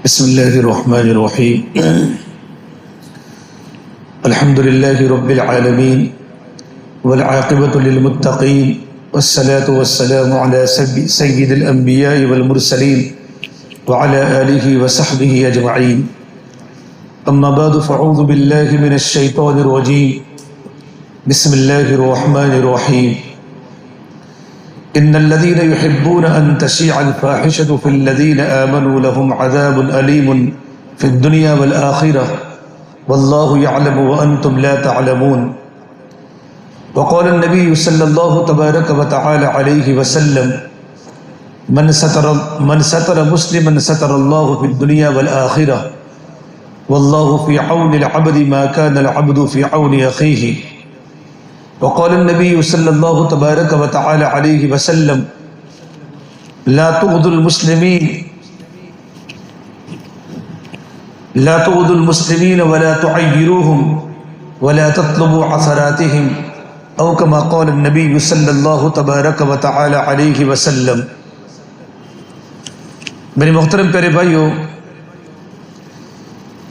بسم الله الرحمن الرحيم الحمد لله رب العالمين والعاقبة للمتقين والصلاة والسلام على سيد الأنبياء والمرسلين وعلى آله وصحبه أجمعين. أما بعد فأعوذ بالله من الشيطان الرجيم. بسم الله الرحمن الرحيم. إن الذين يحبون أن تشيع الفاحشة في الذين آمنوا لهم عذاب أليم في الدنيا والآخرة والله يعلم وأنتم لا تعلمون. وقال النبي صلى الله تبارك وتعالى عليه وسلم من ستر مسلما ستر الله في الدنيا والآخرة والله في عون العبد ما كان العبد في عون أخيه. وقال النبي صلى الله تبارك وتعالى عليه وسلم لا تؤذوا المسلمين ولا تعيروهم ولا تطلبوا عثراتهم او كما قال النبي صلى الله تبارك وتعالى عليه وسلم. میرے محترم پیارے بھائیو،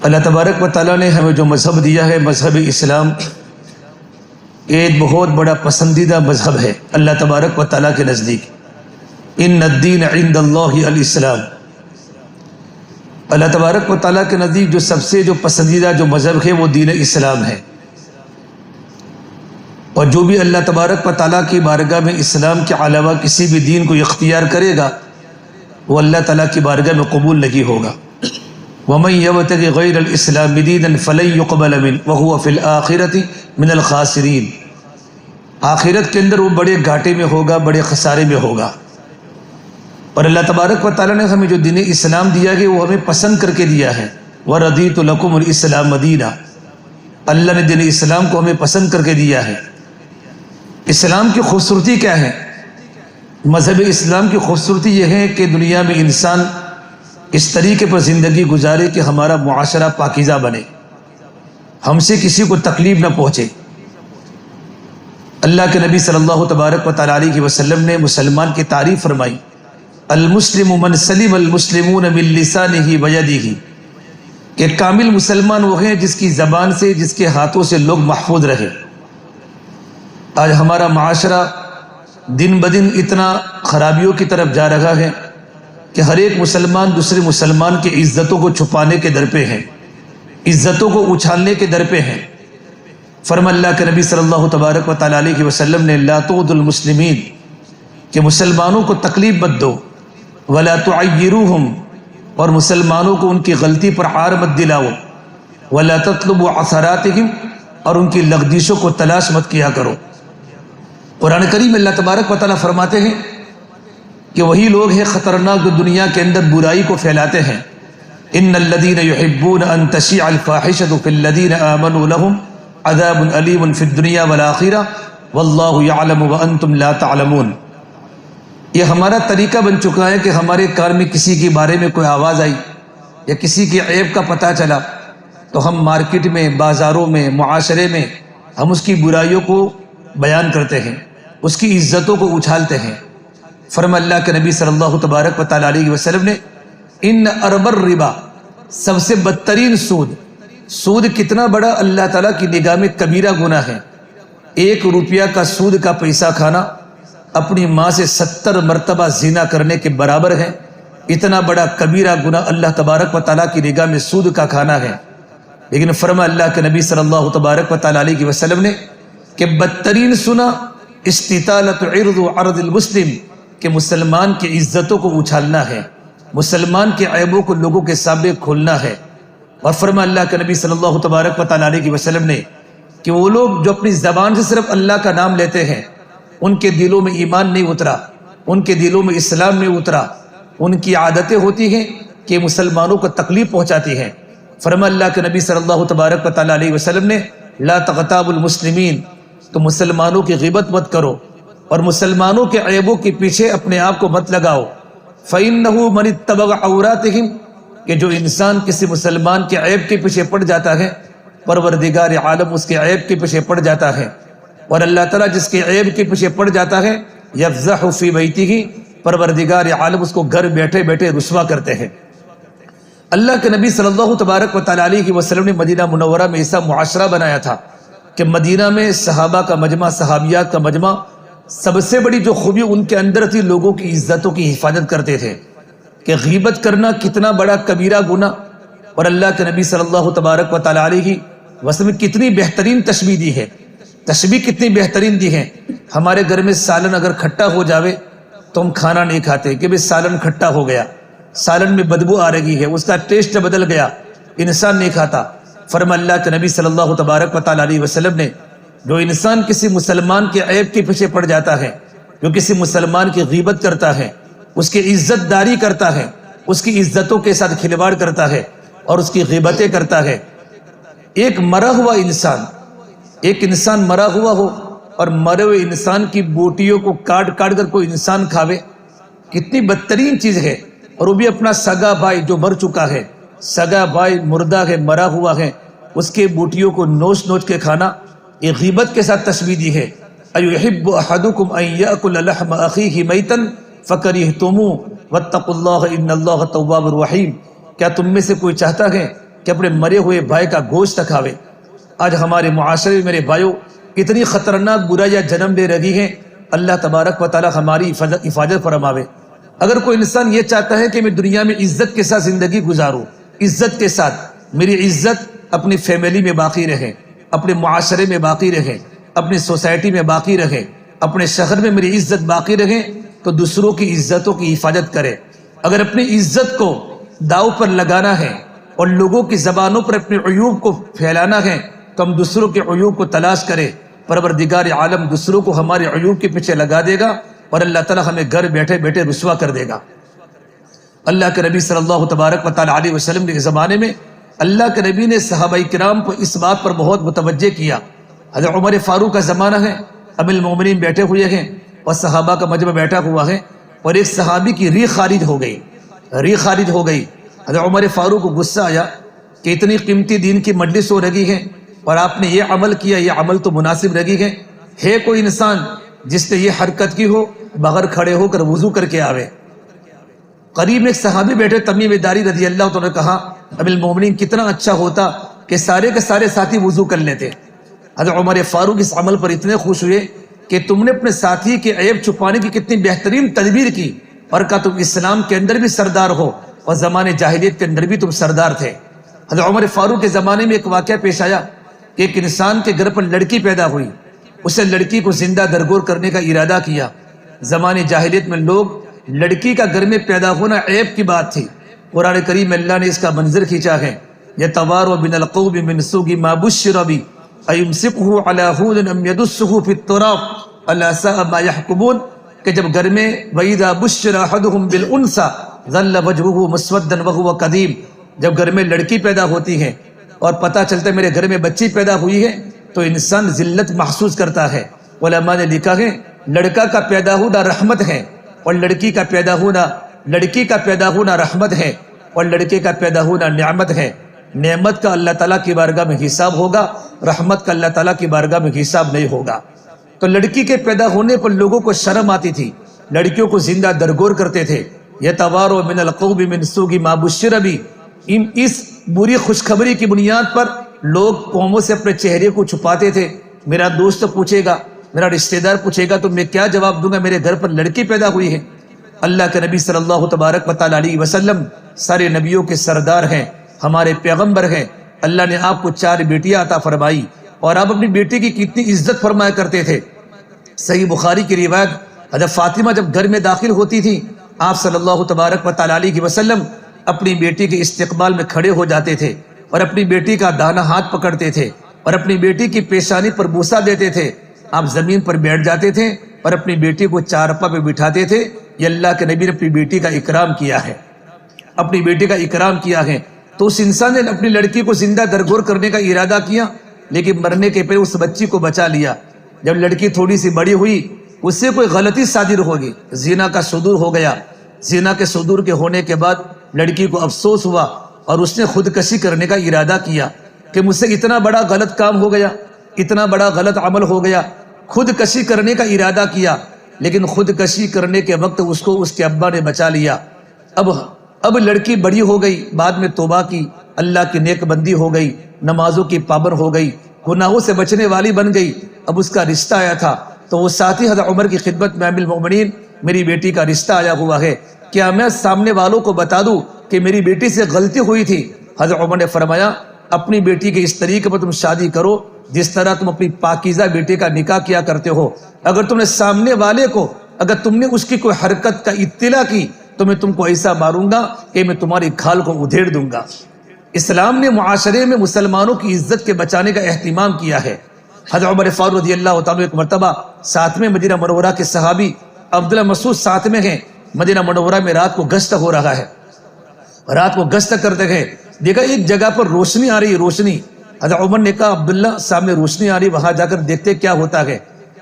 اللہ تبارک و تعالیٰ نے ہمیں جو مذہب دیا ہے، مذہب اسلام ایک بہت بڑا پسندیدہ مذہب ہے اللہ تبارک و تعالیٰ کے نزدیک. ان الدین عند اللہ الاسلام. اللہ تبارک و تعالیٰ کے نزدیک جو سب سے پسندیدہ جو مذہب ہے وہ دین اسلام ہے، اور جو بھی اللہ تبارک و تعالیٰ کی بارگاہ میں اسلام کے علاوہ کسی بھی دین کو اختیار کرے گا وہ اللہ تعالیٰ کی بارگاہ میں قبول نہیں ہوگا. وَمَنْ يَبْتَغِ غَيْرَ الْإِسْلَامِ دِينًا فَلَنْ يُقْبَلَ مِنْهُ وَهُوَ فِي الْآخِرَةِ مِنَ الْخَاسِرِينَ. آخرت کے اندر وہ بڑے گھاٹے میں ہوگا، بڑے خسارے میں ہوگا. اور اللہ تبارک و تعالیٰ نے ہمیں جو دین اسلام دیا ہے وہ ہمیں پسند کر کے دیا ہے. وَرَضِيتُ لَكُمُ الْإِسْلَامَ دِينًا. اللہ نے دین اسلام کو ہمیں پسند کر کے دیا ہے. اسلام کی خوبصورتی کیا ہے؟ مذہب اسلام کی خوبصورتی یہ ہے کہ دنیا میں انسان اس طریقے پر زندگی گزارے کہ ہمارا معاشرہ پاکیزہ بنے، ہم سے کسی کو تکلیف نہ پہنچے. اللہ کے نبی صلی اللہ تبارک و تعالیٰ علیہ وسلم نے مسلمان کی تعریف فرمائی، المسلم من سلم المسلمون من لسانہ ویدہ، کہ کامل مسلمان وہ ہیں جس کی زبان سے، جس کے ہاتھوں سے لوگ محفوظ رہے. آج ہمارا معاشرہ دن بدن اتنا خرابیوں کی طرف جا رہا ہے کہ ہر ایک مسلمان دوسرے مسلمان کی عزتوں کو چھپانے کے در پہ ہے، عزتوں کو اچھالنے کے در پہ ہے. فرما اللہ کے نبی صلی اللہ تبارک و تعالیٰ علیہ وسلم نے لا تؤذوا المسلمین، کہ مسلمانوں کو تکلیف مت دو، ولا تعیروہم، اور مسلمانوں کو ان کی غلطی پر عار مت دلاؤ، ولا تطلبوا عثراتہم، اور ان کی لغزشوں کو تلاش مت کیا کرو. قرآن کریم اللہ تبارک و تعالیٰ فرماتے ہیں کہ وہی لوگ ہیں خطرناک جو دنیا کے اندر برائی کو پھیلاتے ہیں. ان الذین یحبون ان تشیع الفاحشۃ فی الذین آمنوا لهم عذاب علیم فی الدنیا والآخرہ واللہ یعلم وانتم لا تعلمون. یہ ہمارا طریقہ بن چکا ہے کہ ہمارے کار میں کسی کے بارے میں کوئی آواز آئی یا کسی کے عیب کا پتہ چلا تو ہم مارکیٹ میں، بازاروں میں، معاشرے میں ہم اس کی برائیوں کو بیان کرتے ہیں، اس کی عزتوں کو اچھالتے ہیں. فرما اللہ کے نبی صلی اللہ تبارک و تعالیٰ علیہ وسلم نے ان ارب الربا، سب سے بدترین سود کتنا بڑا اللہ تعالیٰ کی نگاہ میں کبیرہ گناہ ہے. 1 روپیہ کا سود کا پیسہ کھانا اپنی ماں سے 70 مرتبہ زنا کرنے کے برابر ہے. اتنا بڑا کبیرہ گناہ اللہ تبارک و تعالیٰ کی نگاہ میں سود کا کھانا ہے. لیکن فرما اللہ کے نبی صلی اللہ تبارک و تعالیٰ علیہ وسلم نے کہ بدترین سنا استطالت عرض عرض المسلم، کہ مسلمان کی عزتوں کو اچھالنا ہے، مسلمان کے عیبوں کو لوگوں کے سامنے کھولنا ہے. اور فرما اللہ کے نبی صلی اللہ تبارک و تعالیٰ علیہ وسلم نے کہ وہ لوگ جو اپنی زبان سے صرف اللہ کا نام لیتے ہیں، ان کے دلوں میں ایمان نہیں اترا، ان کے دلوں میں اسلام نہیں اترا، ان کی عادتیں ہوتی ہیں کہ مسلمانوں کو تکلیف پہنچاتی ہیں. فرما اللہ کے نبی صلی اللہ تبارک و تعالیٰ علیہ وسلم نے لا تغتابوا المسلمین، تو مسلمانوں کی غیبت مت کرو اور مسلمانوں کے عیبوں کے پیچھے اپنے آپ کو مت لگاؤ. فَإِنَّهُ مَنِ اتَّبَعَ عَوْرَاتِهِمْ، کہ جو انسان کسی مسلمان کے عیب کے پیچھے پڑ جاتا ہے، پروردگار عالم اس کے عیب کے پیچھے پڑ جاتا ہے. اور اللہ تعالیٰ جس کے عیب کے پیچھے پڑ جاتا ہے یفضح فی بیتہ، پروردگار عالم اس کو گھر بیٹھے بیٹھے رسوا کرتے ہیں. اللہ کے نبی صلی اللہ تبارک و تعالیٰ علیہ وسلم نے مدینہ منورہ میں ایسا معاشرہ بنایا تھا کہ مدینہ میں صحابہ کا مجمع، صحابیات کا مجمع، سب سے بڑی جو خوبی ان کے اندر تھی، لوگوں کی عزتوں کی حفاظت کرتے تھے کہ غیبت کرنا کتنا بڑا کبیرہ گناہ، اور اللہ کے نبی صلی اللہ تبارک و تعالیٰ علیہ وسلم کتنی بہترین تشبیہ دی ہے، تشبیہ کتنی بہترین دی ہے۔ ہمارے گھر میں سالن اگر کھٹا ہو جاوے تو ہم کھانا نہیں کھاتے کہ بھئی سالن کھٹا ہو گیا، سالن میں بدبو آ رہی ہے، اس کا ٹیسٹ بدل گیا، انسان نہیں کھاتا۔ فرما اللہ کے نبی صلی اللہ تبارک و تعالیٰ علیہ وسلم نے، جو انسان کسی مسلمان کے عیب کے پیچھے پڑ جاتا ہے، جو کسی مسلمان کی غیبت کرتا ہے، اس کی عزت داری کرتا ہے، اس کی عزتوں کے ساتھ کھلواڑ کرتا ہے اور اس کی غیبتیں کرتا ہے، ایک مرا ہوا انسان، ایک انسان مرا ہوا ہو اور مرے ہوئے انسان کی بوٹیوں کو کاٹ کاٹ کر کوئی انسان کھاوے، کتنی بدترین چیز ہے۔ اور وہ بھی اپنا سگا بھائی جو مر چکا ہے، سگا بھائی مردہ ہے، مرا ہوا ہے، اس کے بوٹیوں کو نوچ نوچ کے کھانا، یہ غیبت کے ساتھ تشبیہ دی ہے۔ ایحب احدکم ان یاکل لحم اخیہ میتا فکرہتموہ واتقوا اللہ ان اللہ تواب رحیم۔ کیا تم میں سے کوئی چاہتا ہے کہ اپنے مرے ہوئے بھائی کا گوشت کھاوے؟ آج ہمارے معاشرے میں میرے بھائیوں کتنی خطرناک برائیاں جنم لے رہی ہیں، اللہ تبارک و تعالی ہماری حفاظت فرماوے۔ اگر کوئی انسان یہ چاہتا ہے کہ میں دنیا میں عزت کے ساتھ زندگی گزاروں، عزت کے ساتھ میری عزت اپنی فیملی میں باقی رہے، اپنے معاشرے میں باقی رہے، اپنی سوسائٹی میں باقی رہے، اپنے شہر میں میری عزت باقی رہے، تو دوسروں کی عزتوں کی حفاظت کرے۔ اگر اپنی عزت کو داؤ پر لگانا ہے اور لوگوں کی زبانوں پر اپنے عیوب کو پھیلانا ہے تو ہم دوسروں کے عیوب کو تلاش کریں۔ پروردگار عالم دوسروں کو ہمارے عیوب کے پیچھے لگا دے گا اور اللہ تعالیٰ ہمیں گھر بیٹھے بیٹھے رسوا کر دے گا۔ اللہ کے نبی صلی اللہ تبارک و تعالیٰ علیہ وسلم کے زمانے میں اللہ کے نبی نے صحابہ کرام کو اس بات پر بہت متوجہ کیا۔ حضرت عمر فاروق کا زمانہ ہے، ام المومنین بیٹھے ہوئے ہیں اور صحابہ کا مجمع بیٹھا ہوا ہے، اور ایک صحابی کی ریح خارج ہو گئی، ریح خارج ہو گئی۔ حضرت عمر فاروق کو غصہ آیا کہ اتنی قیمتی دین کی مجلس ہو رہی ہے اور آپ نے یہ عمل کیا، یہ عمل تو مناسب رہی ہے کوئی انسان جس نے یہ حرکت کی ہو بغیر کھڑے ہو کر وضو کر کے آوے؟ قریب میں ایک صحابی بیٹھے تمیم داری رضی اللہ عنہ نے کہا ام المومنین کتنا اچھا ہوتا کہ سارے کے سارے ساتھی وضو کر لیتے۔ حضرت عمر فاروق اس عمل پر اتنے خوش ہوئے کہ تم نے اپنے ساتھی کے عیب چھپانے کی کتنی بہترین تدبیر کی، اور کہا تم اسلام کے اندر بھی سردار ہو اور زمانے جاہلیت کے اندر بھی تم سردار تھے۔ حضرت عمر فاروق کے زمانے میں ایک واقعہ پیش آیا کہ ایک انسان کے گھر پر لڑکی پیدا ہوئی، اسے لڑکی کو زندہ درگور کرنے کا ارادہ کیا۔ زمانے جاہلیت میں لوگ لڑکی کا گھر میں پیدا ہونا عیب کی بات تھی۔ قرآن کریم میں اللہ نے اس کا منظر کھینچا ہے، یتواروا من القوم من سوء ما بشر به ایمسکہ علی ہون ام یدسہ فی التراب الا ساء ما یحکمون، کہ جب گھر میں وَإِذَا بُشِّرَ أَحَدُهُمْ بِالْأُنثىٰ ظَلَّ وَجْهُهُ مُسْوَدًّا وَهُوَ كَظِيمٌ، جب گھر میں لڑکی پیدا ہوتی ہے اور پتہ چلتا ہے میرے گھر میں بچی پیدا ہوئی ہے تو انسان ذلت محسوس کرتا ہے۔ علماء نے لکھا ہے لڑکا کا پیدا ہونا رحمت ہے اور لڑکی کا پیدا ہونا رحمت ہے اور لڑکے کا پیدا ہونا نعمت ہے۔ نعمت کا اللہ تعالیٰ کی بارگاہ میں حساب ہوگا، رحمت کا اللہ تعالیٰ کی بارگاہ میں حساب نہیں ہوگا۔ تو لڑکی کے پیدا ہونے پر لوگوں کو شرم آتی تھی، لڑکیوں کو زندہ درگور کرتے تھے۔ یتواروا من القوم من سوء ما بشر به، اس بری خوشخبری کی بنیاد پر لوگ قوموں سے اپنے چہرے کو چھپاتے تھے۔ میرا دوست پوچھے گا، میرا رشتہ دار پوچھے گا تو میں کیا جواب دوں گا، میرے گھر پر لڑکی پیدا ہوئی ہے۔ اللہ کے نبی صلی اللہ تبارک و تعالیٰ علیہ وسلم سارے نبیوں کے سردار ہیں، ہمارے پیغمبر ہیں۔ اللہ نے آپ کو 4 بیٹیاں عطا فرمائی اور آپ اپنی بیٹی کی کتنی عزت فرمایا کرتے تھے۔ صحیح بخاری کی روایت، حضرت فاطمہ جب گھر میں داخل ہوتی تھی آپ صلی اللہ تبارک و تعالیٰ علیہ وسلم اپنی بیٹی کے استقبال میں کھڑے ہو جاتے تھے اور اپنی بیٹی کا دانا ہاتھ پکڑتے تھے اور اپنی بیٹی کی پیشانی پر بوسہ دیتے تھے۔ آپ زمین پر بیٹھ جاتے تھے اور اپنی بیٹی کو چارپا پہ بٹھاتے تھے۔ یہ اللہ کے نبی نے اپنی بیٹی کا اکرام کیا ہے، اپنی بیٹی کا اکرام کیا ہے۔ تو اس انسان نے اپنی لڑکی کو زندہ درگور کرنے کا ارادہ کیا، لیکن مرنے کے پہلے اس بچی کو بچا لیا۔ جب لڑکی تھوڑی سی بڑی ہوئی اس سے کوئی غلطی صادر ہوگی، زنا کا صدور ہو گیا۔ زنا کے صدور کے ہونے کے بعد لڑکی کو افسوس ہوا اور اس نے خودکشی کرنے کا ارادہ کیا کہ مجھ سے اتنا بڑا غلط کام ہو گیا، اتنا بڑا غلط عمل ہو گیا۔ خودکشی کرنے کا ارادہ کیا، لیکن خودکشی کرنے کے وقت اس کو اس کے ابا نے بچا لیا۔ اب اب لڑکی بڑی ہو گئی، بعد میں توبہ کی، اللہ کی نیک بندی ہو گئی، نمازوں کی پابند ہو گئی، گناہوں سے بچنے والی بن گئی۔ اب اس کا رشتہ آیا تھا تو وہ ساتھی حضرت عمر کی خدمت میں، امیر المومنین میری بیٹی کا رشتہ آیا ہوا ہے، کیا میں سامنے والوں کو بتا دوں کہ میری بیٹی سے غلطی ہوئی تھی؟ حضرت عمر نے فرمایا اپنی بیٹی کے اس طریقے پر تم شادی کرو جس طرح تم اپنی پاکیزہ بیٹے کا نکاح کیا کرتے ہو۔ اگر تم نے سامنے والے کو، اگر تم نے اس کی کوئی حرکت کا اطلاع کی تو میں تم کو ایسا ماروں گا کہ میں تمہاری کھال کو ادھیڑ دوں گا۔ اسلام نے معاشرے میں مسلمانوں کی عزت کے بچانے کا اہتمام کیا ہے۔ حضرت عمر فاروق رضی اللہ تعالیٰ ایک مرتبہ ساتھ میں مدینہ منورہ کے صحابی عبداللہ مسعود ساتھ میں ہیں، مدینہ منورہ میں رات کو گشت ہو رہا ہے، رات کو گشت کرتے گئے، دیکھا ایک جگہ پر روشنی آ رہی ہے، روشنی۔ حضرت عمر نے کہا عبداللہ سامنے روشنی آ رہی، وہاں جا کر دیکھتے کیا ہوتا ہے۔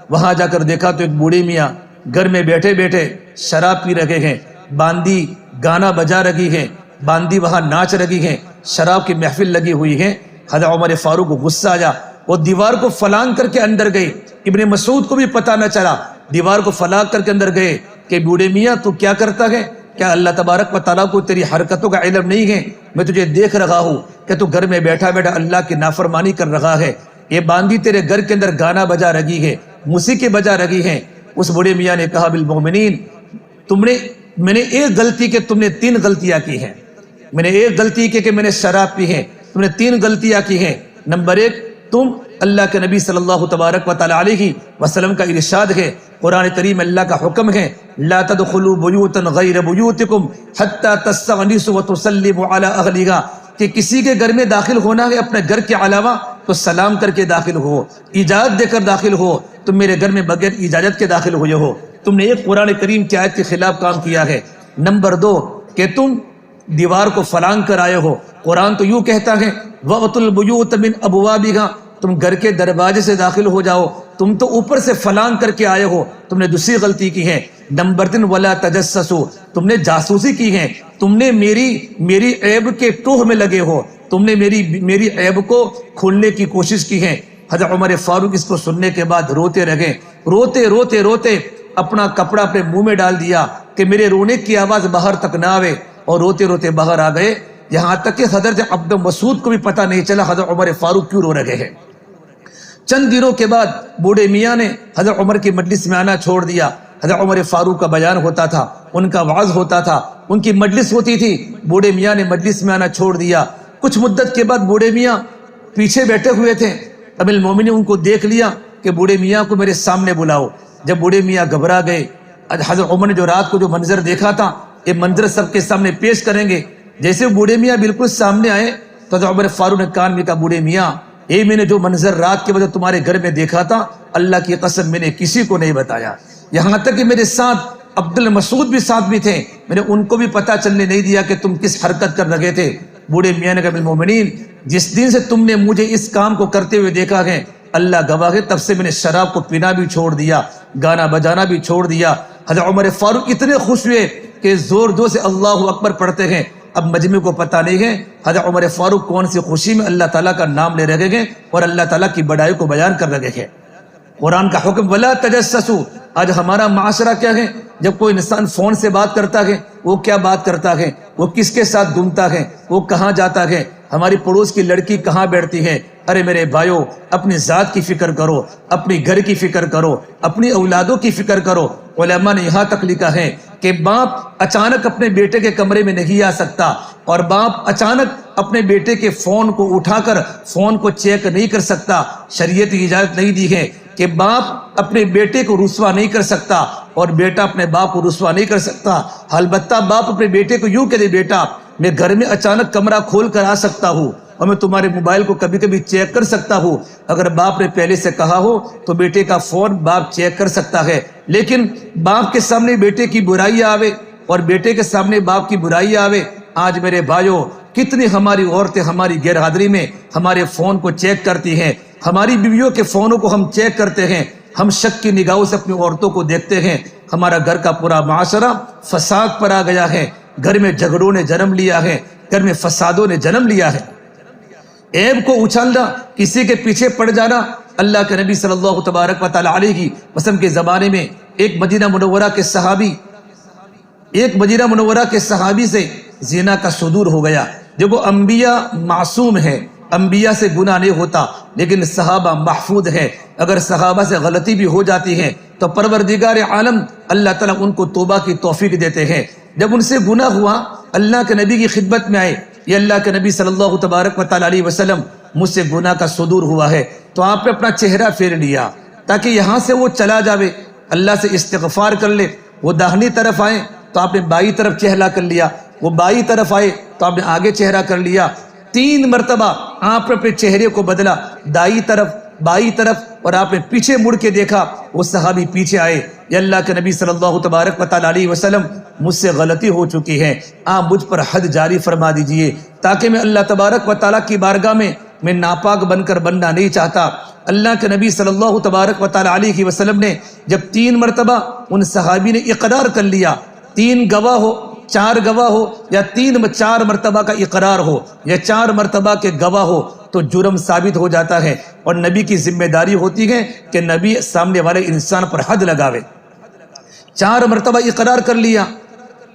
وہاں جا کر دیکھا تو ایک بوڑھی میاں گھر میں بیٹھے بیٹھے شراب پی رہے ہیں، باندی گانا بجا رہی ہے، باندی وہاں ناچ رہی ہے، شراب کی محفل لگی ہوئی ہے۔ حضرت عمر فاروق کو غصہ آیا، وہ دیوار کو فلانگ کر کے اندر گئے، ابن مسعود کو بھی پتہ نہ چلا، دیوار کو فلانگ کر کے اندر گئے کہ بوڑھے میاں تو کیا کرتا ہے؟ کیا اللہ تبارک و تعالیٰ کو تیری حرکتوں کا علم نہیں ہے؟ میں تجھے دیکھ رہا ہوں کہ تو گھر میں بیٹھا بیٹھا اللہ کی نافرمانی کر رہا ہے، یہ باندی تیرے گھر کے اندر گانا بجا رہی ہے، موسیقی بجا رہی ہے۔ اس بوڑھے میاں نے کہا بالمؤمنین میں نے ایک غلطی کہ تم نے 3 غلطیاں کی ہیں، میں نے ایک غلطی کہ میں نے شراب پی ہے، تم نے 3 غلطیاں کی ہیں۔ نمبر 1، تم اللہ کے نبی صلی اللہ تبارک و تعالی علیہ وسلم کا ارشاد ہے، قرآن کریم اللہ کا حکم ہے، لا تدخلوا بیوتا غیر بیوتکم حتی تستأنسوا وتسلموا علی اہلہا، کہ کسی کے گھر میں داخل ہونا ہے اپنے گھر کے علاوہ تو سلام کر کے داخل ہو، اجازت دے کر داخل ہو۔ تم میرے گھر میں بغیر اجازت کے داخل ہوئے ہو، تم نے ایک قرآن کریم کی آیت کے خلاف کام کیا ہے۔ نمبر 2 کہ تم دیوار کو فلانگ کر آئے ہو، قرآن تو یوں کہتا ہے وَأْتُوا الْبُيُوتَ مِنْ أَبْوَابِهَا، تم گھر کے دروازے سے داخل ہو جاؤ، تم تو اوپر سے فلانگ کر کے آئے ہو، تم نے دوسری غلطی کی ہے۔ نمبر 3 وَلَا تَجَسَّسُوا، تم نے جاسوسی کی ہے، تم نے میری عیب کے ٹوہ میں لگے ہو، تم نے میری عیب کو کھولنے کی کوشش کی ہے۔ حضرت عمر فاروق اس کو سننے کے بعد روتے رہے، روتے اپنا کپڑا اپنے منہ میں ڈال دیا کہ میرے رونے کی آواز باہر تک نہ آوے، اور روتے باہر آ گئے، یہاں تک کہ حضرت عبد مسعود کو بھی پتہ نہیں چلا حضرت عمر فاروق کیوں رو رہے ہیں۔ چند دنوں کے بعد بوڑھے میاں نے حضرت عمر کی مجلس میں آنا چھوڑ دیا۔ حضرت عمر فاروق کا بیان ہوتا تھا، ان کا وعظ ہوتا تھا، ان کی مجلس ہوتی تھی، بوڑھے میاں نے مجلس میں آنا چھوڑ دیا۔ کچھ مدت کے بعد بوڑھے میاں پیچھے بیٹھے ہوئے تھے، امیر المومنین ان کو دیکھ لیا کہ بوڑھے میاں کو میرے سامنے بلاؤ۔ جب بوڑھے میاں گھبرا گئے، حضرت عمر نے جو رات کو جو منظر دیکھا تھا یہ منظر سب کے سامنے پیش کریں گے۔ جیسے بوڑھے میاں بالکل سامنے آئے تو حضرت عمر فاروق نے کان میں کہا بوڑھے میاں میں نے جو منظر رات کے وجہ تمہارے گھر میں دیکھا تھا، اللہ کی قسم میں نے کسی کو نہیں بتایا، یہاں تک کہ میرے ساتھ عبداللہ مسعود بھی ساتھ بھی تھے، میں نے ان کو بھی پتہ چلنے نہیں دیا کہ تم کس حرکت کر رہے تھے۔ بوڑھے میاں نے کہا بالمومنین جس دن سے تم نے مجھے اس کام کو کرتے ہوئے دیکھا ہے اللہ گواہ ہے، تب سے میں نے شراب کو پینا بھی چھوڑ دیا، گانا بجانا بھی چھوڑ دیا۔ حضرت عمر فاروق اتنے خوش ہوئے کہ زور سے اللہ اکبر پڑھتے ہیں۔ اب مجمع کو پتہ نہیں ہے حضرت عمر فاروق کون سی خوشی میں اللہ تعالیٰ کا نام لے رہے ہیں اور اللہ تعالیٰ کی بڑائی کو بیان کر رہے ہیں۔ قرآن کا حکم ولا تجسسوا، آج ہمارا معاشرہ کیا ہے؟ جب کوئی انسان فون سے بات کرتا ہے وہ کیا بات کرتا ہے، وہ کس کے ساتھ گھومتا ہے، وہ کہاں جاتا ہے، ہماری پڑوس کی لڑکی کہاں بیٹھتی ہے۔ ارے میرے بھائیو، اپنی ذات کی فکر کرو، اپنی گھر کی فکر کرو، اپنی اولادوں کی فکر کرو۔ علماء نے یہاں تک لکھا ہے کہ باپ اچانک اپنے بیٹے کے کمرے میں نہیں آ سکتا، اور باپ اچانک اپنے بیٹے کے فون کو اٹھا کر فون کو چیک نہیں کر سکتا، شریعت کی اجازت نہیں دی ہے کہ باپ اپنے بیٹے کو رسوا نہیں کر سکتا اور بیٹا اپنے باپ کو رسوا نہیں کر سکتا۔ البتہ باپ اپنے بیٹے کو یوں کہے بیٹا میں گھر میں اچانک کمرہ کھول کر آ سکتا ہوں اور میں تمہارے موبائل کو کبھی کبھی چیک کر سکتا ہوں۔ اگر باپ نے پہلے سے کہا ہو تو بیٹے کا فون باپ چیک کر سکتا ہے، لیکن باپ کے سامنے بیٹے کی برائی آوے اور بیٹے کے سامنے باپ کی برائی آوے۔ آج میرے بھائیوں کتنی ہماری عورتیں ہماری غیر حاضری میں ہمارے فون کو چیک کرتی ہیں، ہماری بیویوں کے فونوں کو ہم چیک کرتے ہیں، ہم شک کی نگاہوں سے اپنی عورتوں کو دیکھتے ہیں۔ ہمارا گھر کا پورا معاشرہ فساد پر آ گیا ہے، گھر میں جھگڑوں نے جنم لیا ہے، گھر میں فسادوں نے جنم لیا ہے۔ عیب کو اچھالنا، کسی کے پیچھے پڑ جانا۔ اللہ کے نبی صلی اللہ تبارک و تعالی علیہ وسلم کے زمانے میں ایک مدینہ منورہ کے صحابی سے زنا کا صدور ہو گیا۔ دیکھو انبیاء معصوم ہیں، انبیاء سے گناہ نہیں ہوتا، لیکن صحابہ محفوظ ہیں۔ اگر صحابہ سے غلطی بھی ہو جاتی ہے تو پروردگار عالم اللہ تعالیٰ ان کو توبہ کی توفیق دیتے ہیں۔ جب ان سے گناہ ہوا، اللہ کے نبی کی خدمت میں آئے، یہ اللہ کے نبی صلی اللہ تبارک و تعالیٰ علیہ وسلم مجھ سے گناہ کا صدور ہوا ہے، تو آپ نے اپنا چہرہ پھیر لیا تاکہ یہاں سے وہ چلا جاوے، اللہ سے استغفار کر لے۔ وہ داہنی طرف آئے تو آپ نے بائیں طرف چہرہ کر لیا، وہ بائیں طرف آئے تو آپ نے آگے چہرہ کر لیا۔ 3 مرتبہ آپ نے اپنے چہرے کو بدلا، دائیں طرف، بائیں طرف، اور آپ نے پیچھے مڑ کے دیکھا، وہ صحابی پیچھے آئے، یا اللہ کے نبی صلی اللہ تبارک و تعالیٰ علیہ وسلم مجھ سے غلطی ہو چکی ہے، آپ مجھ پر حد جاری فرما دیجئے، تاکہ میں اللہ تبارک و تعالیٰ کی بارگاہ میں ناپاک بن کر بننا نہیں چاہتا۔ اللہ کے نبی صلی اللہ تبارک و تعالیٰ علیہ وسلم نے جب 3 مرتبہ ان صحابی نے اقرار کر لیا، 3 گواہ ہو، 4 گواہ ہو، یا 4 مرتبہ کا اقرار ہو، یا 4 مرتبہ کے گواہ ہو، تو جرم ثابت ہو جاتا ہے، اور نبی کی ذمہ داری ہوتی ہے کہ نبی سامنے والے انسان پر حد لگاوے۔ 4 مرتبہ اقرار کر لیا۔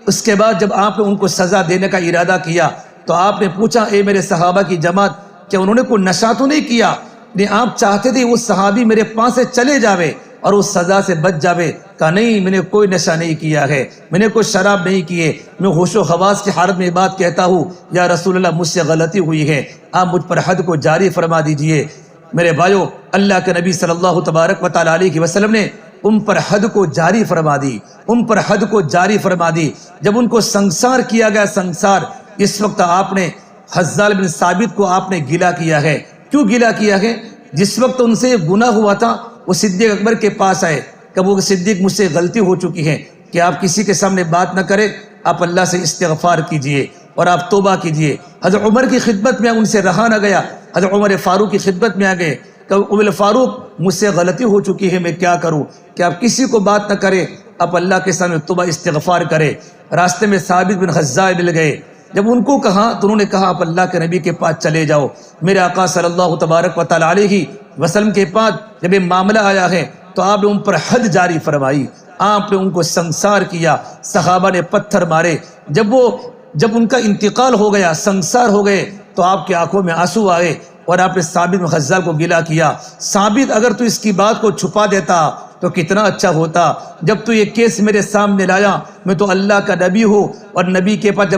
اس کے بعد جب آپ نے ان کو سزا دینے کا ارادہ کیا تو آپ نے پوچھا، اے میرے صحابہ کی جماعت، کہ انہوں نے کوئی نشہ تو نہیں کیا؟ نہیں، آپ چاہتے تھے وہ صحابی میرے پاس سے چلے جاوے اور اس سزا سے بچ جاوے۔ کہا نہیں، میں نے کوئی نشہ نہیں کیا ہے، میں نے کوئی شراب نہیں کیے، میں ہوش و حواس کی حالت میں بات کہتا ہوں، یا رسول اللہ مجھ سے غلطی ہوئی ہے، آپ مجھ پر حد کو جاری فرما دیجئے۔ میرے بھائیو، اللہ کے نبی صلی اللہ تبارک و تعالیٰ علیہ وسلم نے ان پر حد کو جاری فرما دی، ان پر حد کو جاری فرما دی۔ جب ان کو سنسار کیا گیا، سنسار، اس وقت آپ نے حزال بن ثابت کو آپ نے گلا کیا ہے۔ کیوں گلا کیا ہے؟ جس وقت ان سے گناہ ہوا تھا، وہ صدیق اکبر کے پاس آئے کہ وہ صدیق مجھ سے غلطی ہو چکی ہے، کہ آپ کسی کے سامنے بات نہ کریں، آپ اللہ سے استغفار کیجئے اور آپ توبہ کیجئے۔ حضرت عمر کی خدمت میں ان سے رہا نہ گیا، حضرت عمر فاروق کی خدمت میں آ گئے کہ عمر فاروق مجھ سے غلطی ہو چکی ہے، میں کیا کروں؟ کہ آپ کسی کو بات نہ کریں، آپ اللہ کے سامنے توبہ استغفار کریں۔ راستے میں ثابت بن خزاع مل گئے، جب ان کو کہا تو انہوں نے کہا آپ اللہ کے نبی کے پاس چلے جاؤ، میرے آقا صلی اللہ تبارک و تعالیٰ علیہ وسلم کے پاس جب یہ معاملہ آیا ہے تو آپ نے ان پر حد جاری فرمائی، آپ نے ان کو سنسار کیا، صحابہ نے پتھر مارے۔ جب ان کا انتقال ہو گیا، سنسار ہو گئے، تو آپ کی آنکھوں میں آنسو آئے اور آپ نے ثابت بن خزاع کو گلا کیا۔ ثابت، اگر تو اس کی بات کو چھپا دیتا تو کتنا اچھا ہوتا، جب تو یہ کیس میرے سامنے لایا، میں تو اللہ کا نبی ہوں، اور نبی کے پاس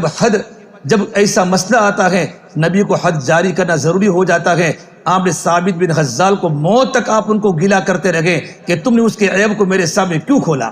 جب ایسا مسئلہ آتا ہے، نبی کو حد جاری کرنا ضروری ہو جاتا ہے۔ آپ نے ثابت بن خزاع کو موت تک آپ ان کو گلا کرتے رہے کہ تم نے اس کے عیب کو میرے سامنے کیوں کھولا۔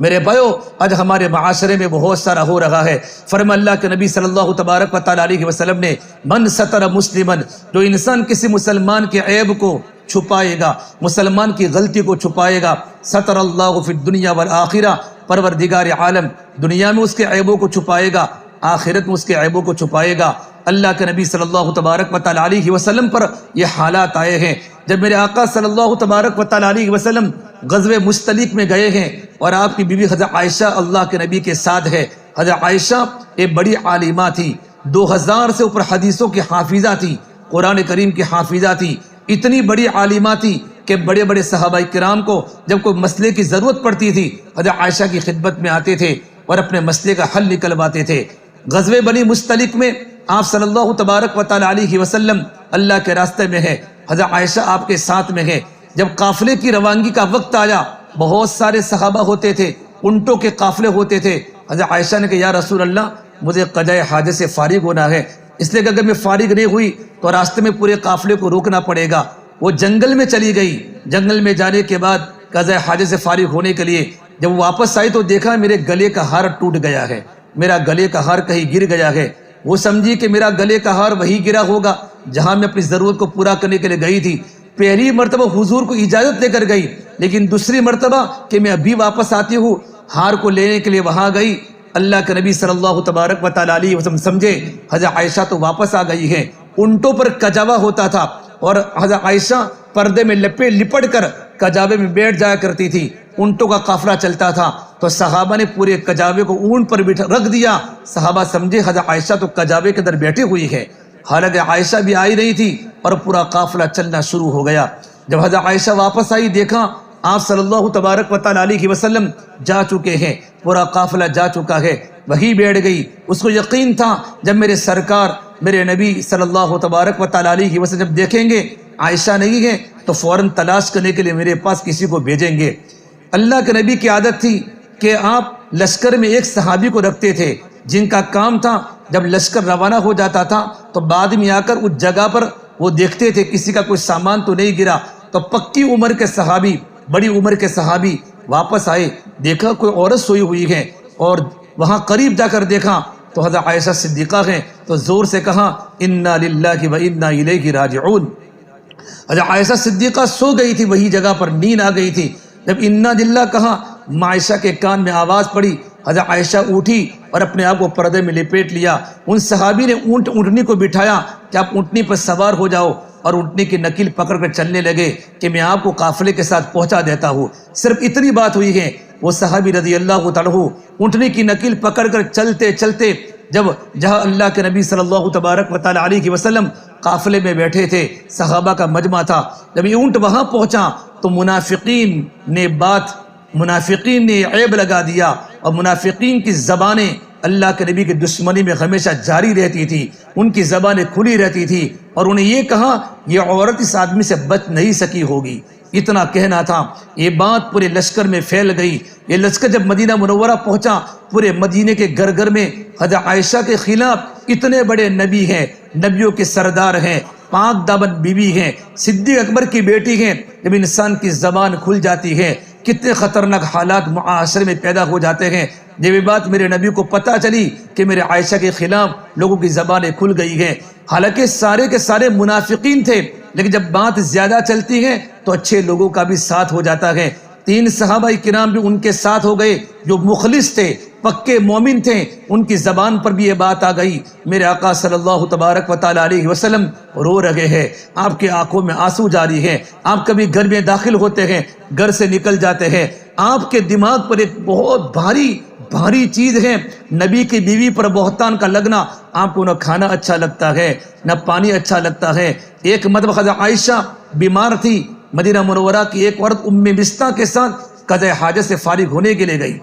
میرے بھائیو، آج ہمارے معاشرے میں بہت سارا ہو رہا ہے۔ فرما اللہ کے نبی صلی اللہ تبارک و تعالیٰ علیہ وسلم نے، من ستر مسلمن، جو انسان کسی مسلمان کے عیب کو چھپائے گا، مسلمان کی غلطی کو چھپائے گا، ستر اللہ فی الدنیا والآخرہ، پروردگار عالم دنیا میں اس کے عیبوں کو چھپائے گا، آخرت میں اس کے عیبوں کو چھپائے گا۔ اللہ کے نبی صلی اللہ تبارک و تعالیٰ علیہ وسلم پر یہ حالات آئے ہیں۔ جب میرے آقا صلی اللہ تبارک و تعالیٰ علیہ وسلم غزوہ مستلق میں گئے ہیں، اور آپ کی بیوی حضرت عائشہ اللہ کے نبی کے ساتھ ہے۔ حضرت عائشہ ایک بڑی عالمہ تھی، 2000 سے اوپر حدیثوں کی حافظہ تھی، قرآن کریم کی حافظہ تھی، اتنی بڑی عالمہ تھی کہ بڑے بڑے صحابہ کرام کو جب کوئی مسئلے کی ضرورت پڑتی تھی، حضرت عائشہ کی خدمت میں آتے تھے اور اپنے مسئلے کا حل نکلواتے تھے۔ غزوہ بنی مستلق میں آپ صلی اللہ تبارک و تعالیٰ علیہ وسلم اللہ کے راستے میں ہے، حضرت عائشہ آپ کے ساتھ میں ہے۔ جب قافلے کی روانگی کا وقت آیا، بہت سارے صحابہ ہوتے تھے، اونٹوں کے قافلے ہوتے تھے۔ حضرت عائشہ نے کہا یا رسول اللہ، مجھے قضاء حاجت سے فارغ ہونا ہے، اس لیے کہ اگر میں فارغ نہیں ہوئی تو راستے میں پورے قافلے کو روکنا پڑے گا۔ وہ جنگل میں چلی گئی، جنگل میں جانے کے بعد قضاء حاجت سے فارغ ہونے کے لیے جب واپس آئی تو دیکھا میرے گلے کا ہار ٹوٹ گیا ہے، میرا گلے کا ہار کہیں گر گیا ہے۔ وہ سمجھی کہ میرا گلے کا ہار وہی گرا ہوگا جہاں میں اپنی ضرورت کو پورا کرنے کے لیے گئی تھی۔ پہلی مرتبہ حضور کو اجازت لے کر گئی، لیکن دوسری مرتبہ کہ میں ابھی واپس آتی ہوں، ہار کو لینے کے لیے وہاں گئی۔ اللہ کے نبی صلی اللہ تبارک و تعالیٰ علیہ وسلم سمجھے حضرت عائشہ تو واپس آ گئی ہے۔ اونٹوں پر کجاوا ہوتا تھا اور حضرت عائشہ پردے میں لپٹ کر کجاوے میں بیٹھ جایا کرتی تھی، اونٹوں کا قافلہ چلتا تھا تو صحابہ نے پورے کجاوے کو اونٹ پر رکھ دیا۔ صحابہ سمجھے حضرت عائشہ تو کجاوے کے اندر بیٹھی ہوئی ہے، حالانکہ عائشہ بھی آئی نہیں تھی، اور پورا قافلہ چلنا شروع ہو گیا۔ جب حضرت عائشہ واپس آئی، دیکھا آپ صلی اللہ تبارک و تعالیٰ علیہ وسلم جا چکے ہیں، پورا قافلہ جا چکا ہے۔ وہی بیٹھ گئی۔ اس کو یقین تھا جب میرے سرکار میرے نبی صلی اللہ تبارک و تعالیٰ علیہ وسلم جب دیکھیں گے عائشہ نہیں ہے تو فوراً تلاش کرنے کے لیے میرے پاس کسی کو بھیجیں گے۔ اللہ کے نبی کی عادت تھی کہ آپ لشکر میں ایک صحابی کو رکھتے تھے جن کا کام تھا جب لشکر روانہ ہو جاتا تھا تو بعد میں آ کر اس جگہ پر وہ دیکھتے تھے کسی کا کوئی سامان تو نہیں گرا، تو پکی عمر کے صحابی، بڑی عمر کے صحابی واپس آئے، دیکھا کوئی عورت سوئی ہوئی ہے، اور وہاں قریب جا کر دیکھا تو حضرت عائشہ صدیقہ ہیں، تو زور سے کہا انا للہ و انا الیہ راجعون۔ حضرت عائشہ صدیقہ سو گئی تھی، وہی جگہ پر نیند آ گئی تھی۔ جب انا للہ کہا عائشہ کے کان میں آواز پڑی، حضرت عائشہ اٹھی اور اپنے آپ کو پردے میں لپیٹ لیا۔ ان صحابی نے اونٹنی کو بٹھایا کہ آپ اونٹنی پر سوار ہو جاؤ، اور اونٹنی کی نکیل پکڑ کر چلنے لگے کہ میں آپ کو قافلے کے ساتھ پہنچا دیتا ہوں۔ صرف اتنی بات ہوئی ہے، وہ صحابی رضی اللہ تعالیٰ عنہ اونٹنی کی نکیل پکڑ کر چلتے چلتے جب جہاں اللہ کے نبی صلی اللہ تبارک و تعالیٰ علیہ وسلم قافلے میں بیٹھے تھے، صحابہ کا مجمع تھا، جب یہ اونٹ وہاں پہنچا تو منافقین نے عیب لگا دیا، اور منافقین کی زبانیں اللہ کے نبی کی دشمنی میں ہمیشہ جاری رہتی تھی، ان کی زبانیں کھلی رہتی تھی، اور انہیں یہ کہا یہ عورت اس آدمی سے بچ نہیں سکی ہوگی، اتنا کہنا تھا۔ یہ بات پورے لشکر میں پھیل گئی۔ یہ لشکر جب مدینہ منورہ پہنچا، پورے مدینے کے گھر گھر میں حضرت عائشہ کے خلاف اتنے بڑے نبی ہیں، نبیوں کے سردار ہیں، پاک دامن بیوی ہیں، صدیق اکبر کی بیٹی ہیں، جب انسان کی زبان کھل جاتی ہے کتنے خطرناک حالات معاشرے میں پیدا ہو جاتے ہیں۔ جب یہ بات میرے نبی کو پتہ چلی کہ میرے عائشہ کے خلاف لوگوں کی زبانیں کھل گئی ہیں، حالانکہ سارے کے سارے منافقین تھے، لیکن جب بات زیادہ چلتی ہے تو اچھے لوگوں کا بھی ساتھ ہو جاتا ہے۔ 3 صحابہ کرام بھی ان کے ساتھ ہو گئے جو مخلص تھے، پکے مومن تھے، ان کی زبان پر بھی یہ بات آ گئی۔ میرے آقا صلی اللہ تبارک و تعالیٰ علیہ وسلم رو رہے ہیں، آپ کے آنکھوں میں آنسو جاری ہیں، آپ کبھی گھر میں داخل ہوتے ہیں، گھر سے نکل جاتے ہیں، آپ کے دماغ پر ایک بہت بھاری چیز ہے، نبی کی بیوی پر بہتان کا لگنا۔ آپ کو نہ کھانا اچھا لگتا ہے نہ پانی اچھا لگتا ہے۔ ایک مرتبہ حضرت عائشہ بیمار تھی، مدینہ منورہ کی ایک عورت ام مستہ کے ساتھ قضاء حاجت سے فارغ ہونے کے لیے گئی۔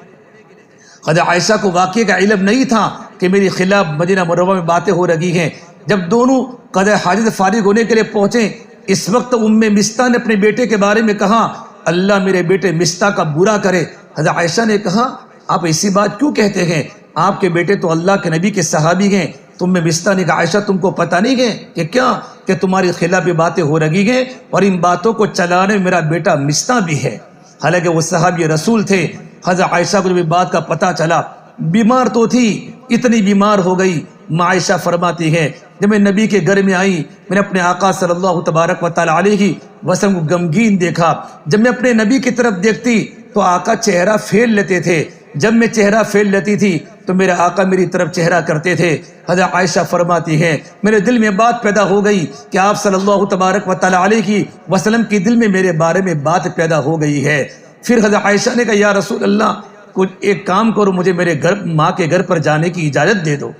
حضرت عائشہ کو واقعے کا علم نہیں تھا کہ میری خلاف مدینہ منورہ میں باتیں ہو رہی ہیں۔ جب دونوں قضاء حاجت سے فارغ ہونے کے لیے پہنچے، اس وقت ام مستہ نے اپنے بیٹے کے بارے میں کہا اللہ میرے بیٹے مستہ کا برا کرے۔ حضرت عائشہ نے کہا آپ ایسی بات کیوں کہتے ہیں، آپ کے بیٹے تو اللہ کے نبی کے صحابی ہیں۔ تم میں مستہ نے کہا عائشہ تم کو پتہ نہیں ہے کہ کیا کہ تمہاری خلاف باتیں ہو رہی ہیں، اور ان باتوں کو چلانے میں میرا بیٹا مستہ بھی ہے، حالانکہ وہ صحابی رسول تھے۔ حضرت عائشہ کو جب بات کا پتہ چلا، بیمار تو تھی، اتنی بیمار ہو گئی۔ عائشہ فرماتی ہے جب میں نبی کے گھر میں آئی، میں نے اپنے آقا صلی اللہ تبارک و تعالیٰ علیہ وسلم کو غمگین دیکھا۔ جب میں اپنے نبی کی طرف دیکھتی تو آقا چہرہ پھیر لیتے تھے، جب میں چہرہ پھیر لیتی تھی تو میرے آقا میری طرف چہرہ کرتے تھے۔ حضرت عائشہ فرماتی ہے میرے دل میں بات پیدا ہو گئی کہ آپ صلی اللہ تبارک و تعالیٰ علیہ وسلم کی دل میں میرے بارے میں بات پیدا ہو گئی ہے۔ پھر حضرت عائشہ نے کہا یا رسول اللہ کچھ ایک کام کرو، مجھے میرے ماں کے گھر پر جانے کی اجازت دے دو،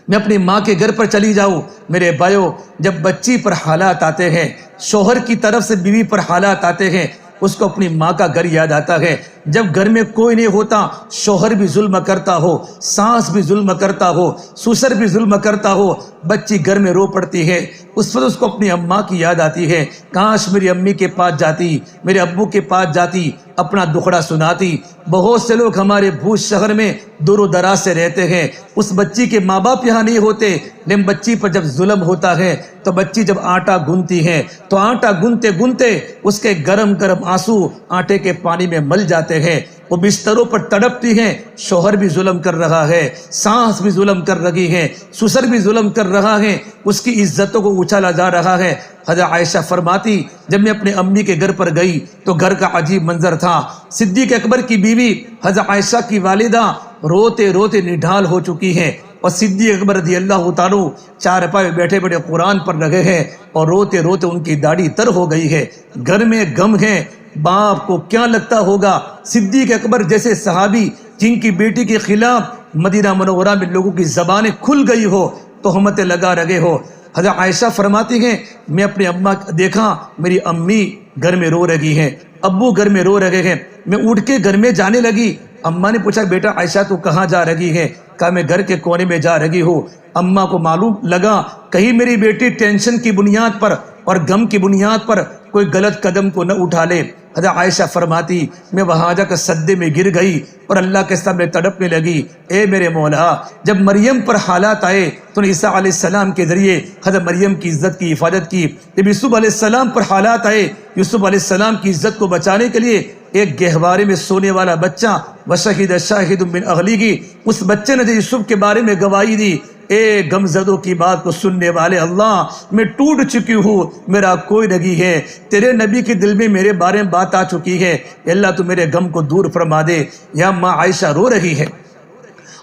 میں اپنی ماں کے گھر پر چلی جاؤں۔ میرے بھائیو، جب بچی پر حالات آتے ہیں، شوہر کی طرف سے بیوی پر حالات آتے ہیں، اس کو اپنی ماں کا گھر یاد آتا ہے۔ جب گھر میں کوئی نہیں ہوتا، شوہر بھی ظلم کرتا ہو، ساس بھی ظلم کرتا ہو، سسر بھی ظلم کرتا ہو، بچی گھر میں رو پڑتی ہے، اس وقت اس کو اپنی اماں کی یاد آتی ہے، کاش میری امی کے پاس جاتی، میرے ابو کے پاس جاتی، اپنا دکھڑا سناتی۔ بہت سے لوگ ہمارے بھوج شہر میں دور و دراز سے رہتے ہیں، اس بچی کے ماں باپ یہاں نہیں ہوتے، لیکن بچی پر جب ظلم ہوتا ہے تو بچی جب آٹا گنتی ہے تو آٹا گنتے گنتے اس کے گرم گرم آنسو آٹے کے پانی میں مل جاتے ہیں، وہ بستروں پر تڑپتی ہیں، شوہر بھی ظلم کر رہا ہے، ساس بھی ظلم کر رہی ہے، سسر بھی ظلم کر رہا ہے، اس کی عزتوں کو اچھالا جا رہا ہے۔ حضرت عائشہ فرماتی جب میں اپنے امی کے گھر پر گئی تو گھر کا عجیب منظر تھا۔ صدیق اکبر کی بیوی حضرت عائشہ کی والدہ روتے روتے نڈھال ہو چکی ہیں، اور صدیق اکبر رضی اللہ تعالیٰ چارپائی بیٹھے بیٹھے قرآن پر لگے ہیں، اور روتے روتے ان کی داڑھی تر ہو گئی ہے۔ گھر میں غم ہے، باپ کو کیا لگتا ہوگا؟ صدیق اکبر جیسے صحابی جن کی بیٹی کے خلاف مدینہ منورہ میں لوگوں کی زبانیں کھل گئی ہو، تہمتیں لگا رہے ہو۔ حضرت عائشہ فرماتی ہیں میں اپنے اماں دیکھا میری امی گھر میں رو رہی ہیں، ابو گھر میں رو رہے ہیں، میں اٹھ کے گھر میں جانے لگی، اماں نے پوچھا بیٹا عائشہ تو کہاں جا رہی ہے؟ کہا میں گھر کے کونے میں جا رہی ہوں۔ اماں کو معلوم لگا کہیں میری بیٹی ٹینشن کی بنیاد پر اور غم کی بنیاد پر کوئی غلط قدم کو نہ اٹھا لے۔ حضرت عائشہ فرماتی میں وہاں جا کر سجدے میں گر گئی اور اللہ کے سامنے تڑپنے لگی، اے میرے مولا جب مریم پر حالات آئے تو نے عیسیٰ علیہ السلام کے ذریعے حضرت مریم کی عزت کی حفاظت کی۔ جب یوسف علیہ السلام پر حالات آئے، یوسف علیہ السلام کی عزت کو بچانے کے لیے ایک گہوارے میں سونے والا بچہ وشہد شاہد من اہلہ، اس بچے نے یوسف کے بارے میں گواہی دی، اے غمزدوں کی بات کو سننے والے اللہ میں ٹوٹ چکی ہوں، میرا کوئی نہیں ہے، تیرے نبی کے دل میں میرے بارے میں بات آ چکی ہے، اللہ تو میرے غم کو دور فرما دے۔ یا ماں عائشہ رو رہی ہے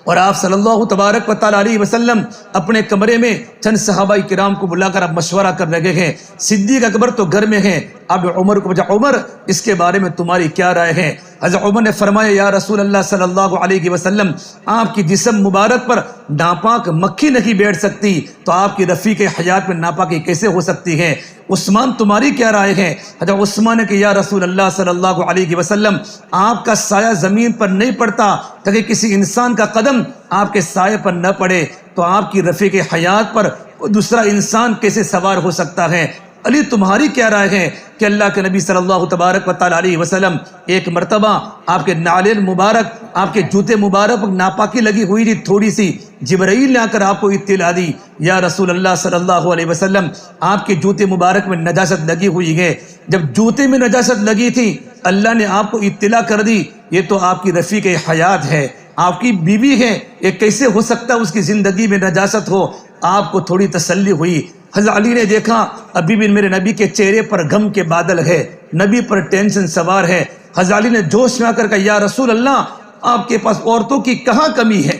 اور آپ صلی اللہ تبارک و تعالی علیہ وسلم اپنے کمرے میں چند صحابہ کرام کو بلا کر اب مشورہ کر لگے ہیں۔ صدیق اکبر تو گھر میں ہیں، اب عمر کو پوچھا عمر اس کے بارے میں تمہاری کیا رائے ہے؟ حضرت عمر نے فرمایا یا رسول اللہ صلی اللہ علیہ وسلم آپ کی جسم مبارک پر ناپاک مکھی نہیں بیٹھ سکتی تو آپ کی رفیق حیات میں ناپاکی کیسے ہو سکتی ہے؟ عثمان تمہاری کیا رائے ہے؟ حضرت عثمان نے کہ یا رسول اللہ صلی اللہ علیہ وسلم آپ کا سایہ زمین پر نہیں پڑتا تاکہ کسی انسان کا قدم آپ کے سائے پر نہ پڑے تو آپ کی رفیق حیات پر دوسرا انسان کیسے سوار ہو سکتا ہے؟ علی تمہاری کیا رائے ہے؟ کہ اللہ کے نبی صلی اللہ تبارک و تعالی علیہ وسلم ایک مرتبہ آپ کے نالین مبارک آپ کے جوتے مبارک ناپاکی لگی ہوئی تھی تھوڑی سی، جبرائیل نے آ کر آپ کو اطلاع دی یا رسول اللہ صلی اللہ علیہ وسلم آپ کے جوتے مبارک میں نجاست لگی ہوئی ہے۔ جب جوتے میں نجاست لگی تھی اللہ نے آپ کو اطلاع کر دی یہ تو آپ کی رفیق حیات ہے، آپ کی بیوی ہے، یہ کیسے ہو سکتا اس کی زندگی میں نجاست ہو؟ آپ کو تھوڑی تسلی ہوئی۔ حضرت علی نے دیکھا ابھی بھی میرے نبی کے چہرے پر غم کے بادل ہے، نبی پر ٹینشن سوار ہے۔ حضرت علی نے جوش میں آ کر کہا یا رسول اللہ آپ کے پاس عورتوں کی کہاں کمی ہے؟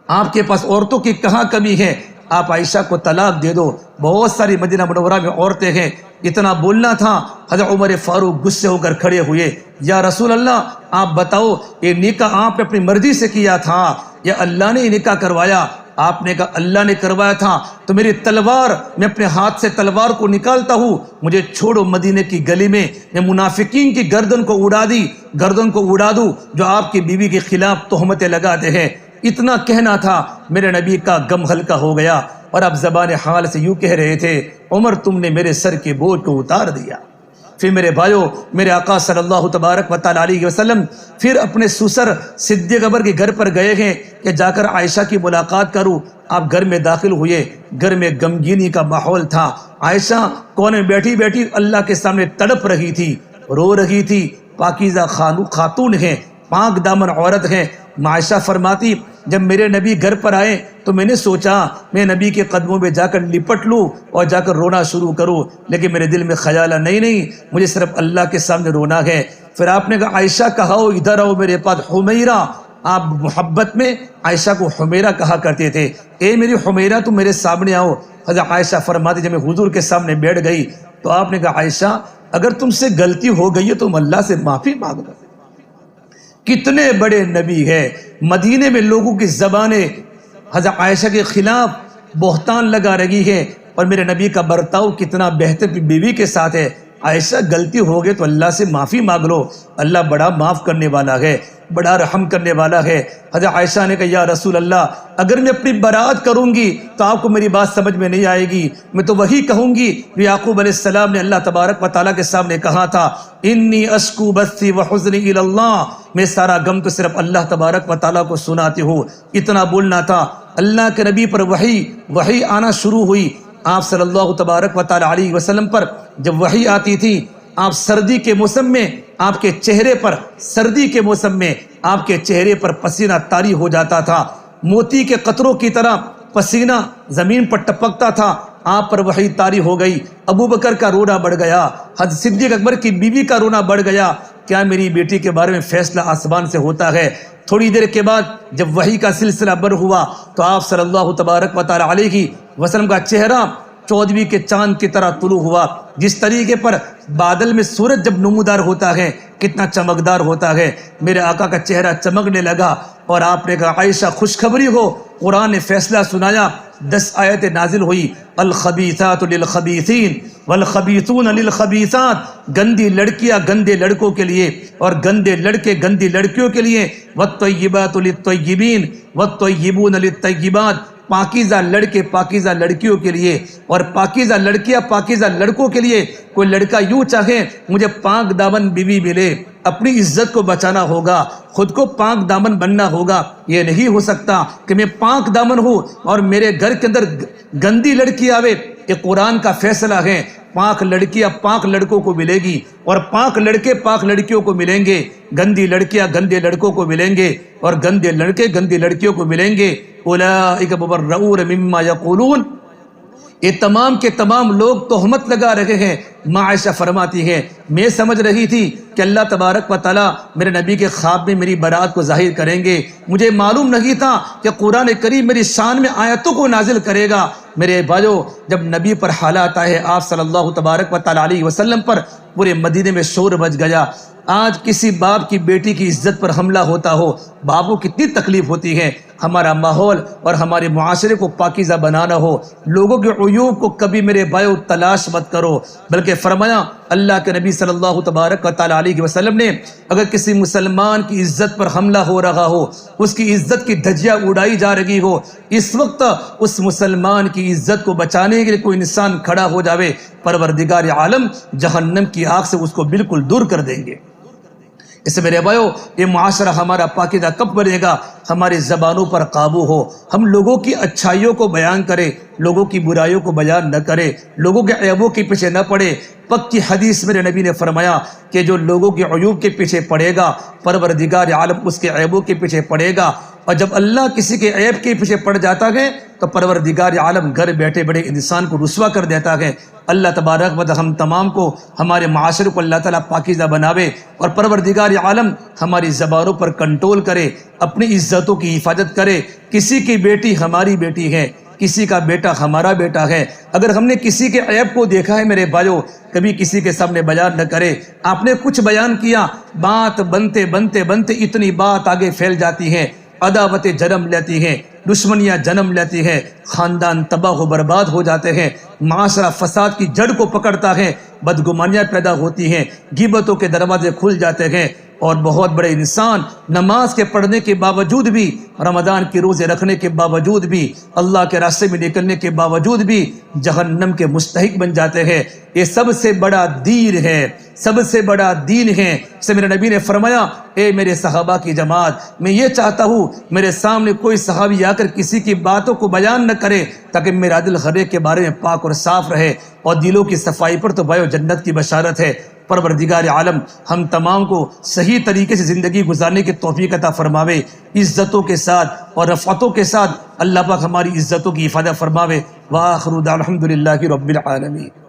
آپ کے پاس عورتوں کی کہاں کمی ہے؟ آپ عائشہ کو طلاق دے دو، بہت ساری مدینہ منورہ میں عورتیں ہیں۔ اتنا بولنا تھا حضرت عمر فاروق غصے ہو کر کھڑے ہوئے، یا رسول اللہ آپ بتاؤ یہ نکاح آپ نے اپنی مرضی سے کیا تھا یا اللہ نے یہ نکاح کروایا؟ آپ نے کہا اللہ نے کروایا تھا تو میری تلوار میں اپنے ہاتھ سے تلوار کو نکالتا ہوں، مجھے چھوڑو مدینے کی گلی میں منافقین کی گردن کو اڑا دوں جو آپ کی بیوی کے خلاف تہمتیں لگاتے ہیں۔ اتنا کہنا تھا میرے نبی کا غم ہلکا ہو گیا اور اب زبان حال سے یوں کہہ رہے تھے عمر تم نے میرے سر کے بوجھ کو اتار دیا۔ پھر میرے بھائیو میرے آقا صلی اللہ تبارک و تعالی علیہ وسلم پھر اپنے سسر صدیق اکبر کے گھر پر گئے ہیں کہ جا کر عائشہ کی ملاقات کروں۔ آپ گھر میں داخل ہوئے، گھر میں غمگینی کا ماحول تھا۔ عائشہ کونے میں بیٹھی بیٹھی اللہ کے سامنے تڑپ رہی تھی، رو رہی تھی۔ پاکیزہ خاتون ہے، پاک دامن عورت ہے۔ عائشہ فرماتی جب میرے نبی گھر پر آئے تو میں نے سوچا میں نبی کے قدموں میں جا کر لپٹ لوں اور جا کر رونا شروع کروں، لیکن میرے دل میں خیال نہیں مجھے صرف اللہ کے سامنے رونا ہے۔ پھر آپ نے کہا عائشہ کہاؤ ادھر آؤ میرے پاس حمیرہ۔ آپ محبت میں عائشہ کو حمیرہ کہا کرتے تھے، اے میری حمیرہ تم میرے سامنے آؤ۔ حضرت عائشہ فرماتی جب میں حضور کے سامنے بیٹھ گئی تو آپ نے کہا عائشہ اگر تم سے غلطی ہو گئی ہے تو تم اللہ سے معافی مانگ لو۔ کتنے بڑے نبی ہے، مدینے میں لوگوں کی زبانیں حضرت عائشہ کے خلاف بہتان لگا رہی ہے اور میرے نبی کا برتاؤ کتنا بہتر بیوی کے ساتھ ہے۔ عائشہ غلطی ہو گئے تو اللہ سے معافی مانگ لو، اللہ بڑا معاف کرنے والا ہے، بڑا رحم کرنے والا ہے۔ حضرت عائشہ نے کہا یا رسول اللہ اگر میں اپنی برات کروں گی تو آپ کو میری بات سمجھ میں نہیں آئے گی، میں تو وہی کہوں گی جو یعقوب علیہ السلام نے اللہ تبارک و تعالیٰ کے سامنے کہا تھا انی اشکو بثی وحزنی الی اللہ، میں سارا غم تو صرف اللہ تبارک و تعالیٰ کو سناتی ہوں۔ اتنا بولنا تھا۔ اللہ کے نبی پر وحی آنا شروع ہوئی۔ آپ صلی اللہ تبارک و تعالی علیہ وسلم پر جب وحی آتی تھی آپ سردی کے موسم میں آپ کے چہرے پر پسینہ طاری ہو جاتا تھا، موتی کے قطروں کی طرح پسینہ زمین پر ٹپکتا تھا۔ آپ پر وحی طاری ہو گئی، ابو بکر کا رونا بڑھ گیا، حضرت صدیق اکبر کی بیوی کا رونا بڑھ گیا، کیا میری بیٹی کے بارے میں فیصلہ آسمان سے ہوتا ہے؟ تھوڑی دیر کے بعد جب وحی کا سلسلہ بر ہوا تو آپ صلی اللہ تبارک و تعالی علیہ وسلم کا چہرہ 14ویں کے چاند کی طرح طلوع ہوا۔ جس طریقے پر بادل میں سورج جب نمودار ہوتا ہے کتنا چمکدار ہوتا ہے، میرے آقا کا چہرہ چمکنے لگا اور آپ نے کہا عائشہ خوشخبری ہو، قرآن نے فیصلہ سنایا۔ 10 آیتیں نازل ہوئی، الخبیثات للخبیثین والخبیثون للخبیثات، گندی لڑکیاں گندے لڑکوں کے لیے اور گندے لڑکے گندی لڑکیوں کے لیے، والطیبات للطیبین والطیبون للطیبات، پاکیزہ لڑکے پاکیزہ لڑکیوں کے لیے اور پاکیزہ لڑکیاں پاکیزہ لڑکوں کے لیے۔ کوئی لڑکا یوں چاہے مجھے پاک دامن بیوی ملے، اپنی عزت کو بچانا ہوگا، خود کو پاک دامن بننا ہوگا۔ یہ نہیں ہو سکتا کہ میں پاک دامن ہوں اور میرے گھر کے اندر گندی لڑکی آوے۔ یہ قرآن کا فیصلہ ہے، پاک لڑکیاں پاک لڑکوں کو ملے گی اور پاک لڑکے پاک لڑکیوں کو ملیں گے، گندی لڑکیاں گندے لڑکوں کو ملیں گے اور گندے لڑکے گندی لڑکیوں کو ملیں گے۔ اولئک مبرؤون مما یقولون، یہ تمام کے تمام لوگ تہمت لگا رہے ہیں۔ عائشہ فرماتی ہے میں سمجھ رہی تھی کہ اللہ تبارک و تعالیٰ میرے نبی کے خواب میں میری برات کو ظاہر کریں گے، مجھے معلوم نہیں تھا کہ قرآن کریم میری شان میں آیتوں کو نازل کرے گا۔ میرے بھائیو، جب نبی پر حالات آئے آپ صلی اللہ تبارک و تعالیٰ علیہ وسلم پر، پورے مدینے میں شور بچ گیا۔ آج کسی باپ کی بیٹی کی عزت پر حملہ ہوتا ہو، باپ کو کتنی تکلیف ہوتی ہے۔ ہمارا ماحول اور ہمارے معاشرے کو پاکیزہ بنانا ہو، لوگوں کے عیوب کو کبھی میرے بھائیو تلاش مت کرو، بلکہ فرمایا اللہ کے نبی صلی اللہ تبارک و تعالیٰ علیہ وسلم نے، اگر کسی مسلمان کی عزت پر حملہ ہو رہا ہو، اس کی عزت کی دھجیاں اڑائی جا رہی ہو، اس وقت اس مسلمان کی عزت کو بچانے کے لیے کوئی انسان کھڑا ہو جاوے، پروردگار عالم جہنم کی آگ سے اس کو بالکل دور کر دیں گے۔ اس سے میرے بھائیو، یہ معاشرہ ہمارا پاکیزہ کب بنے گا؟ ہماری زبانوں پر قابو ہو، ہم لوگوں کی اچھائیوں کو بیان کریں، لوگوں کی برائیوں کو بیان نہ کرے، لوگوں کے عیبوں کے پیچھے نہ پڑے۔ پکی حدیث میرے نبی نے فرمایا کہ جو لوگوں کے عیوب کے پیچھے پڑے گا، پروردگار عالم اس کے عیبوں کے پیچھے پڑے گا، اور جب اللہ کسی کے عیب کے پیچھے پڑ جاتا ہے تو پروردگار عالم گھر بیٹھے بڑے انسان کو رسوا کر دیتا ہے۔ اللہ تبارک و تعالی ہم تمام کو، ہمارے معاشرے کو اللہ تعالیٰ پاکیزہ بناوے اور پروردگار عالم ہماری زبانوں پر کنٹرول کرے، اپنی عزتوں کی حفاظت کرے۔ کسی کی بیٹی ہماری بیٹی ہے، کسی کا بیٹا ہمارا بیٹا ہے۔ اگر ہم نے کسی کے عیب کو دیکھا ہے میرے بھائیو، کبھی کسی کے سامنے بیان نہ کرے۔ آپ نے کچھ بیان کیا، بات بنتے بنتے بنتے اتنی بات آگے پھیل جاتی ہے، عداوتیں جنم لیتی ہیں، دشمنیاں جنم لیتی ہیں، خاندان تباہ و برباد ہو جاتے ہیں، معاشرہ فساد کی جڑ کو پکڑتا ہے، بدگمانیاں پیدا ہوتی ہیں، غیبتوں کے دروازے کھل جاتے ہیں، اور بہت بڑے انسان نماز کے پڑھنے کے باوجود بھی، رمضان کے روزے رکھنے کے باوجود بھی، اللہ کے راستے میں نکلنے کے باوجود بھی جہنم کے مستحق بن جاتے ہیں۔ یہ سب سے بڑا دین ہے، سب سے بڑا دین ہے۔ سے میرے نبی نے فرمایا، اے میرے صحابہ کی جماعت، میں یہ چاہتا ہوں میرے سامنے کوئی صحابی آ کر کسی کی باتوں کو بیان نہ کرے، تاکہ میرا دل ہر ایک کے بارے میں پاک اور صاف رہے، اور دلوں کی صفائی پر تو بھائیو جنت کی بشارت ہے۔ پروردگار عالم ہم تمام کو صحیح طریقے سے زندگی گزارنے کی توفیق عطا فرماوے، عزتوں کے ساتھ اور رفعتوں کے ساتھ اللہ پاک ہماری عزتوں کی حفاظت فرماوے۔ وآخر دعوانا الحمدللہ رب العالمین۔